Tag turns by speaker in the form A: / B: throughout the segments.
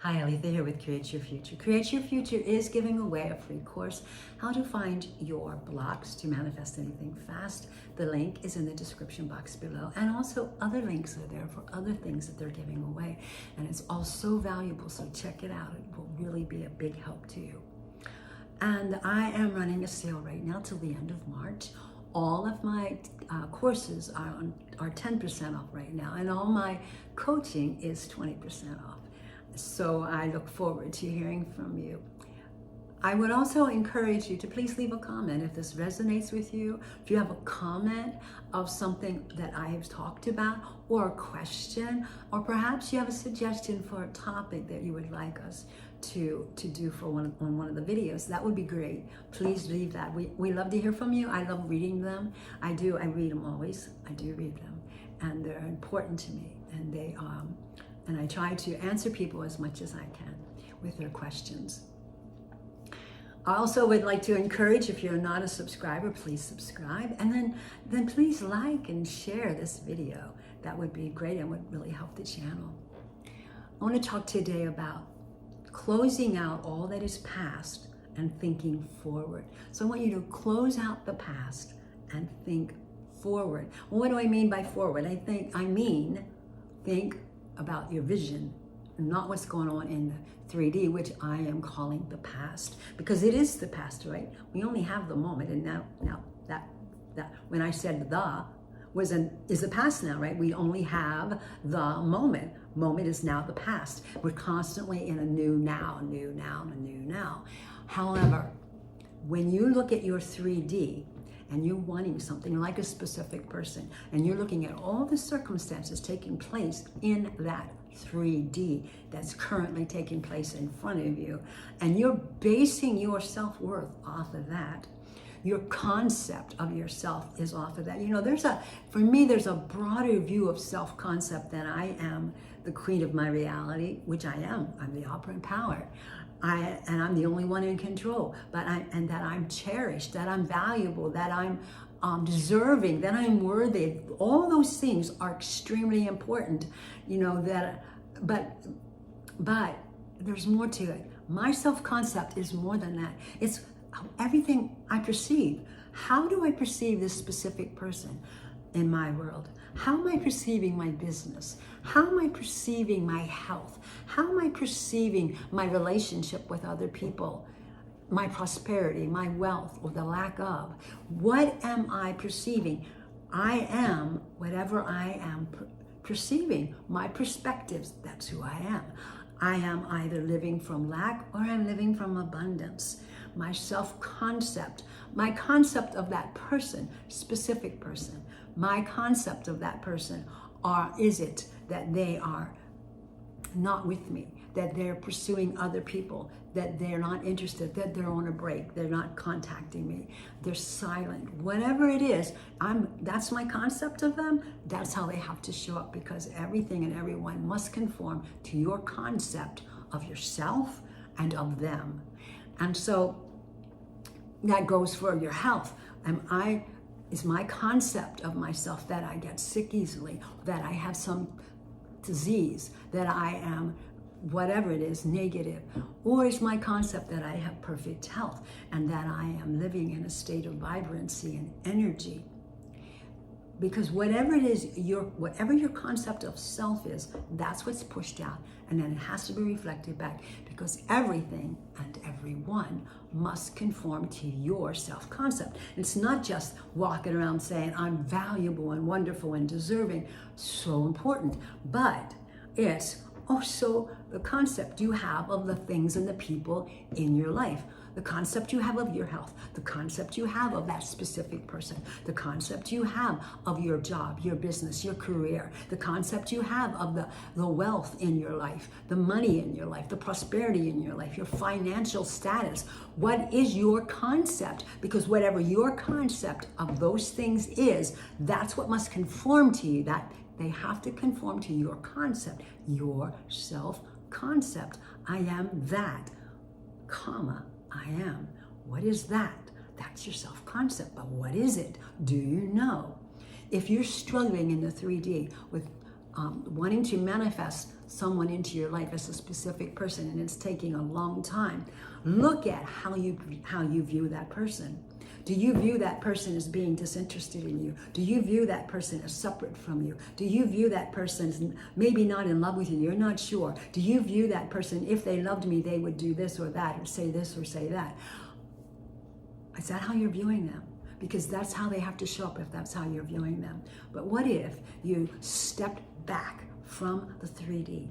A: Hi, Aletha here with Create Your Future. Create Your Future is giving away a free course, How to Find Your Blocks to Manifest Anything Fast. The link is in the description box below, and also other links are there for other things that they're giving away. And it's all so valuable, so check it out. It will really be a big help to you. And I am running a sale right now till the end of March. All of my courses are 10% off right now, and all my coaching is 20% off. So I look forward to hearing from you. I would also encourage you to please leave a comment if this resonates with you. If you have a comment of something that I have talked about, or a question, or perhaps you have a suggestion for a topic that you would like us to do for on one of the videos, that would be great. Please leave that. We love to hear from you. I love reading them. I read them always. I do read them, and they're important to me, and and I try to answer people as much as I can with their questions. I also would like to encourage, if you're not a subscriber, please subscribe, and then please like and share this video. That would be great and would really help the channel. I want to talk today about closing out all that is past and thinking forward. So I want you to close out the past and think forward. Well, what do I mean by forward? I mean think about your vision, not what's going on in the 3D, which I am calling the past, because it is the past, right? We only have the moment, and now that when I said is the past now, right? We only have the moment. Moment is now the past. We're constantly in a new now, new now, a new now. However, when you look at your 3D, and you're wanting something like a specific person, and you're looking at all the circumstances taking place in that 3D that's currently taking place in front of you, and you're basing your self-worth off of that, your concept of yourself is off of that. You know, for me, there's a broader view of self-concept than I am the queen of my reality, which I am. I'm the opera empowered. And I'm the only one in control, and that I'm cherished, that I'm valuable, that I'm deserving, that I'm worthy. All those things are extremely important, you know, but there's more to it. My self-concept is more than that. It's everything I perceive. How do I perceive this specific person in my world? How am I perceiving my business? How am I perceiving my health? How am I perceiving my relationship with other people? My prosperity, my wealth, or the lack of? What am I perceiving? I am whatever I am perceiving. My perspectives, that's who I am. I am either living from lack or I'm living from abundance. My self-concept, my concept of that person, specific person, my concept of that person, is it that they are not with me, that they're pursuing other people, that they're not interested, that they're on a break, they're not contacting me, they're silent, whatever it is, that's my concept of them. That's how they have to show up, because everything and everyone must conform to your concept of yourself and of them. And so that goes for your health. Is my concept of myself that I get sick easily, that I have some disease, that I am whatever it is, negative? Or is my concept that I have perfect health and that I am living in a state of vibrancy and energy? Because whatever it is, whatever your concept of self is, that's what's pushed out, and then it has to be reflected back, because everything and everyone must conform to your self-concept. It's not just walking around saying I'm valuable and wonderful and deserving, so important, but it's also the concept you have of the things and the people in your life, the concept you have of your health, the concept you have of that specific person, the concept you have of your job, your business, your career, the concept you have of the wealth in your life, the money in your life, the prosperity in your life, your financial status. What is your concept? Because whatever your concept of those things is, that's what must conform to you. That they have to conform to your concept, your self-concept. I am that, comma, I am. What is that? That's your self-concept, but what is it? Do you know? If you're struggling in the 3D with wanting to manifest someone into your life as a specific person, and it's taking a long time, look at how you view that person. Do you view that person as being disinterested in you? Do you view that person as separate from you? Do you view that person as maybe not in love with you? You're not sure. Do you view that person, if they loved me, they would do this or that, or say this or say that? Is that how you're viewing them? Because that's how they have to show up if that's how you're viewing them. But what if you stepped back from the 3D?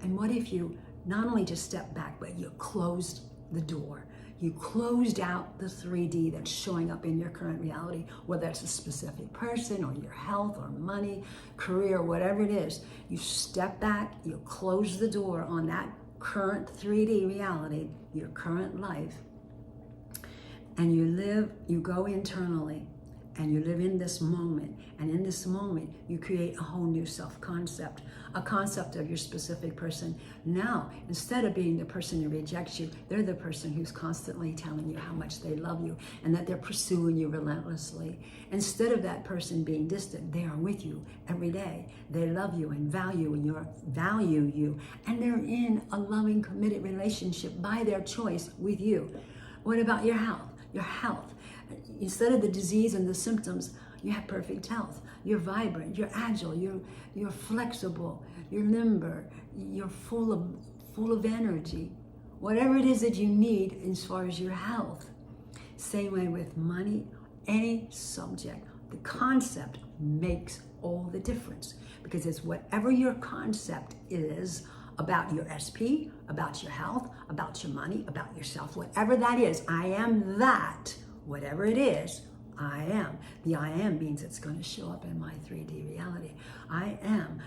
A: And what if you not only just stepped back, but you closed the door? You closed out the 3D that's showing up in your current reality, whether it's a specific person or your health or money, career, whatever it is. You step back, you close the door on that current 3D reality, your current life, and you go internally and you live in this moment. And in this moment, you create a whole new self-concept, a concept of your specific person. Now, instead of being the person who rejects you, they're the person who's constantly telling you how much they love you and that they're pursuing you relentlessly. Instead of that person being distant, they are with you every day. They love you and value you, and they're in a loving, committed relationship by their choice with you. What about your health? Your health. Instead of the disease and the symptoms, you have perfect health. You're vibrant, you're agile, you're flexible, you're limber, you're full of energy. Whatever it is that you need as far as your health. Same way with money, any subject. The concept makes all the difference, because it's whatever your concept is about your SP, about your health, about your money, about yourself, whatever that is. I am that. Whatever it is, I am. The I am means it's going to show up in my 3D reality. I am.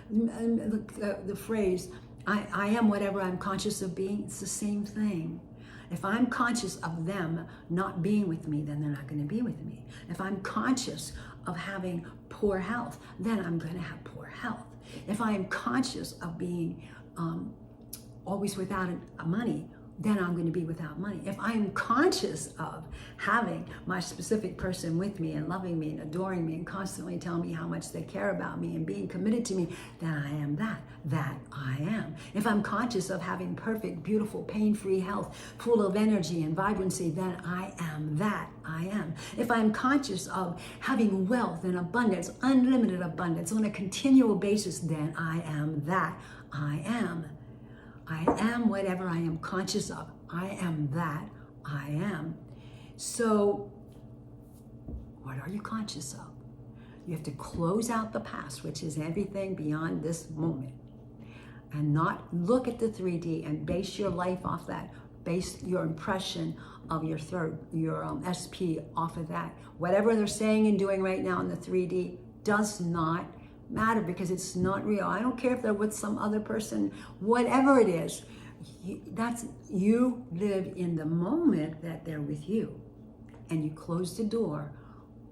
A: The phrase, I am whatever I'm conscious of being, it's the same thing. If I'm conscious of them not being with me, then they're not going to be with me. If I'm conscious of having poor health, then I'm going to have poor health. If I am conscious of being always without money, then I'm going to be without money. If I'm conscious of having my specific person with me and loving me and adoring me and constantly telling me how much they care about me and being committed to me, then I am that I am. If I'm conscious of having perfect, beautiful, pain-free health, full of energy and vibrancy, then I am that I am. If I'm conscious of having wealth and abundance, unlimited abundance on a continual basis, then I am that I am. I am whatever I am conscious of. I am that I am. So, what are you conscious of? You have to close out the past, which is everything beyond this moment, and not look at the 3D and base your life off that. Base your impression of your SP off of that. Whatever they're saying and doing right now in the 3D does not matter, because it's not real. I don't care if they're with some other person, whatever it is. You live in the moment that they're with you, and you close the door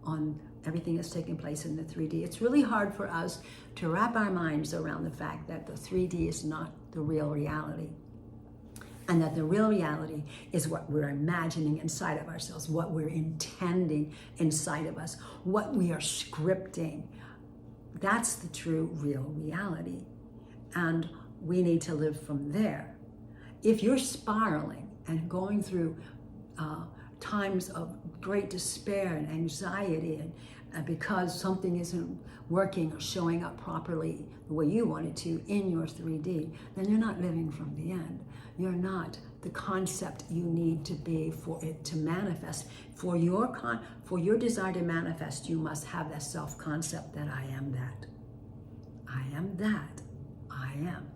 A: on everything that's taking place in the 3D. It's really hard for us to wrap our minds around the fact that the 3D is not the real reality, and that the real reality is what we're imagining inside of ourselves, what we're intending inside of us, what we are scripting. That's the true, real reality. And we need to live from there. If you're spiraling and going through times of great despair and anxiety and because something isn't working or showing up properly the way you want it to in your 3D, then you're not living from the end. You're not the concept you need to be for it to manifest. For your desire to manifest, you must have that self-concept that I am that. I am that. I am.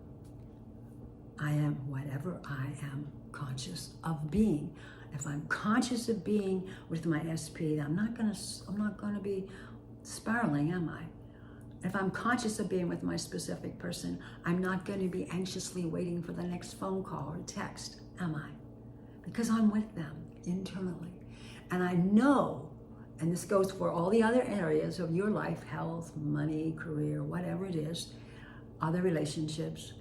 A: I am whatever I am conscious of being. If I'm conscious of being with my SP, I'm not gonna be spiraling, am I? If I'm conscious of being with my specific person, I'm not going to be anxiously waiting for the next phone call or text, am I? Because I'm with them internally. And I know, and this goes for all the other areas of your life, health, money, career, whatever it is, other relationships,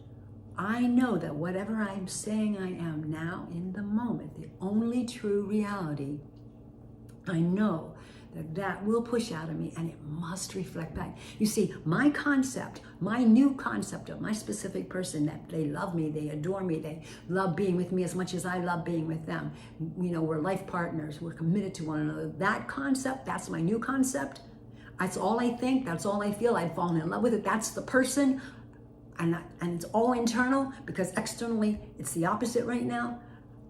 A: I know that whatever I'm saying I am now in the moment, the only true reality, I know that will push out of me, and it must reflect back. You see, my concept, my new concept of my specific person, that they love me, they adore me, they love being with me as much as I love being with them. You know, we're life partners, we're committed to one another. That concept, that's my new concept. That's all I think, that's all I feel. I've fallen in love with it. That's the person, and it's all internal, because externally it's the opposite right now.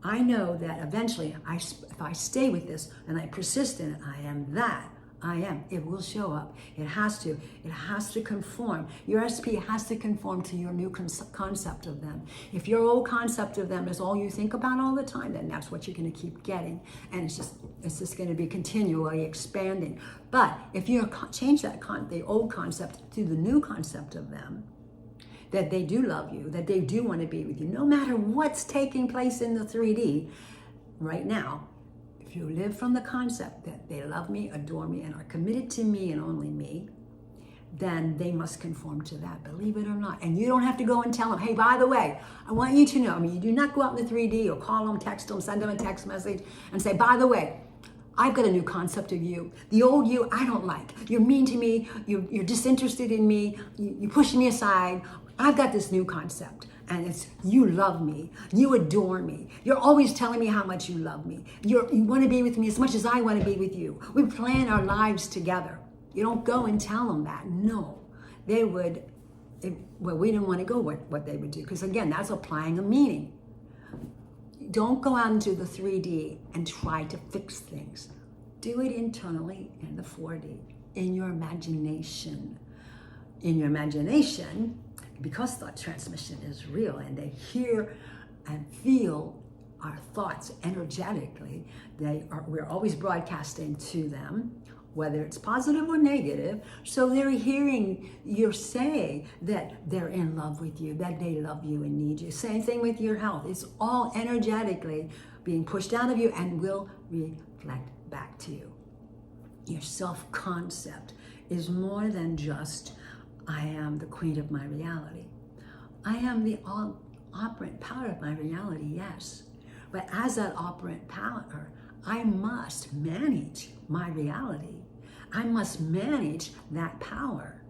A: I know that eventually, if I stay with this and I persist in it, I am that. I am. It will show up. It has to. It has to conform. Your SP has to conform to your new concept of them. If your old concept of them is all you think about all the time, then that's what you're going to keep getting, and it's just going to be continually expanding. But if you change the old concept to the new concept of them, that they do love you, that they do want to be with you, no matter what's taking place in the 3D right now. If you live from the concept that they love me, adore me, and are committed to me and only me, then they must conform to that, believe it or not. And you don't have to go and tell them, hey, by the way, I want you to know, I mean, you do not go out in the 3D or call them, text them, send them a text message and say, by the way, I've got a new concept of you. The old you, I don't like. You're mean to me, you're disinterested in me, you push me aside. I've got this new concept, and it's you love me, you adore me, you're always telling me how much you love me, you want to be with me as much as I want to be with you. We plan our lives together. You don't go and tell them that. No, they would, well, we didn't want to go what they would do, because again, that's applying a meaning. Don't go out into the 3D and try to fix things. Do it internally in the 4D, in your imagination. In your imagination, because thought transmission is real and they hear and feel our thoughts energetically, we're always broadcasting to them, whether it's positive or negative. So they're hearing you say that they're in love with you, that they love you and need you. Same thing with your health. It's all energetically being pushed out of you and will reflect back to you. Your self-concept is more than just, I am the queen of my reality. I am the operant power of my reality, yes. But as that operant power, I must manage my reality. I must manage that power.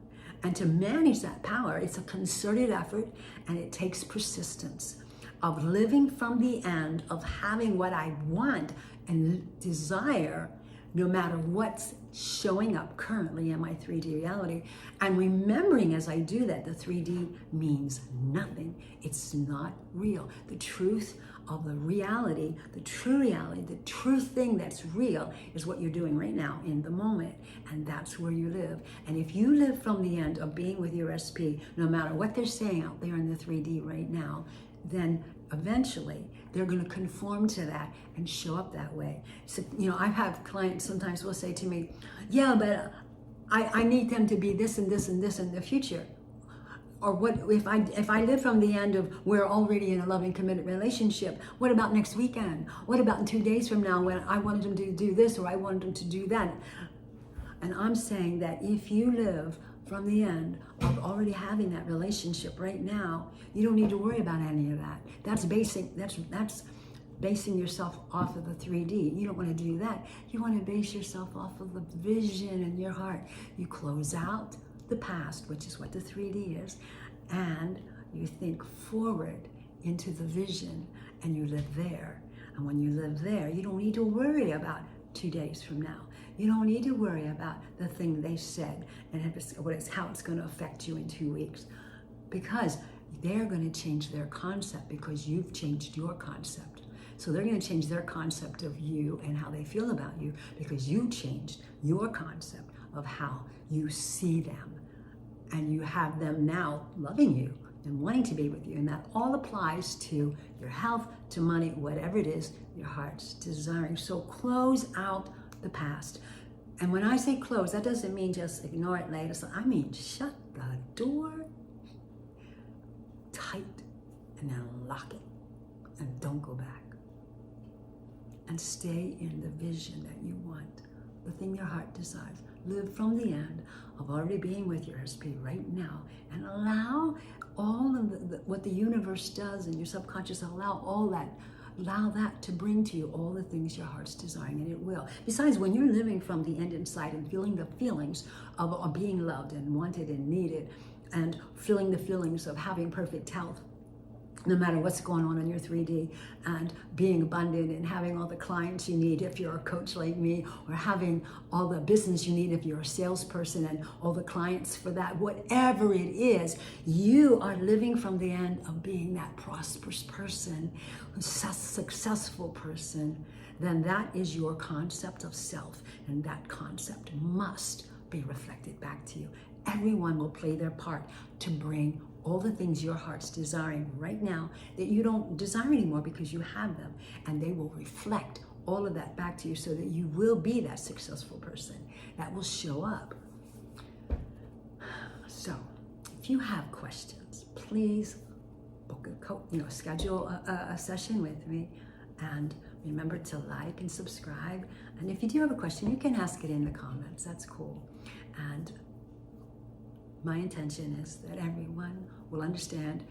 A: And to manage that power, it's a concerted effort, and it takes persistence of living from the end, of having what I want and desire, no matter what's showing up currently in my 3D reality. And remembering as I do that, the 3D means nothing. It's not real. The truth of the reality, the true thing that's real is what you're doing right now in the moment. And that's where you live. And if you live from the end of being with your SP, no matter what they're saying out there in the 3D right now, then eventually they're going to conform to that and show up that way. So, you know, I've had clients sometimes will say to me, yeah, but I need them to be this and this and this in the future. Or what if I live from the end of we're already in a loving, committed relationship, what about next weekend? What about in 2 days from now when I wanted them to do this or I wanted them to do that? And I'm saying that if you live from the end of already having that relationship right now, you don't need to worry about any of that. That's basing yourself off of the 3D. You don't want to do that. You want to base yourself off of the vision in your heart. You close out the past, which is what the 3D is, and you think forward into the vision, and you live there. And when you live there, you don't need to worry about 2 days from now. You don't need to worry about the thing they said and how it's going to affect you in 2 weeks, because they're going to change their concept because you've changed your concept. So they're going to change their concept of you and how they feel about you because you changed your concept of how you see them. And you have them now loving you and wanting to be with you. And that all applies to your health, to money, whatever it is your heart's desiring. So close out the past. And when I say close, that doesn't mean just ignore it later. So I mean shut the door tight and then lock it and don't go back. And stay in the vision that you want, the thing your heart desires. Live from the end of already being with your SP right now, and allow all of what the universe does and your subconscious, allow all that allow that to bring to you all the things your heart's desiring, and it will. Besides, when you're living from the end inside and feeling the feelings of being loved and wanted and needed, and feeling the feelings of having perfect health, no matter what's going on in your 3D, and being abundant and having all the clients you need if you're a coach like me, or having all the business you need if you're a salesperson and all the clients for that, whatever it is, you are living from the end of being that prosperous person, successful person. Then that is your concept of self, and that concept must be reflected back to you. Everyone will play their part to bring all the things your heart's desiring right now that you don't desire anymore because you have them, and they will reflect all of that back to you so that you will be that successful person that will show up. So if you have questions, please book schedule a session with me, and remember to like and subscribe. And if you do have a question, you can ask it in the comments. That's cool. And my intention is that everyone will understand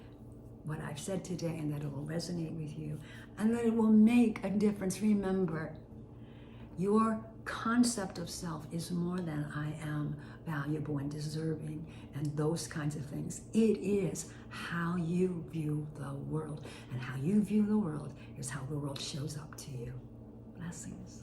A: what I've said today, and that it will resonate with you, and that it will make a difference. Remember, your concept of self is more than I am valuable and deserving and those kinds of things. It is how you view the world, and how you view the world is how the world shows up to you. Blessings.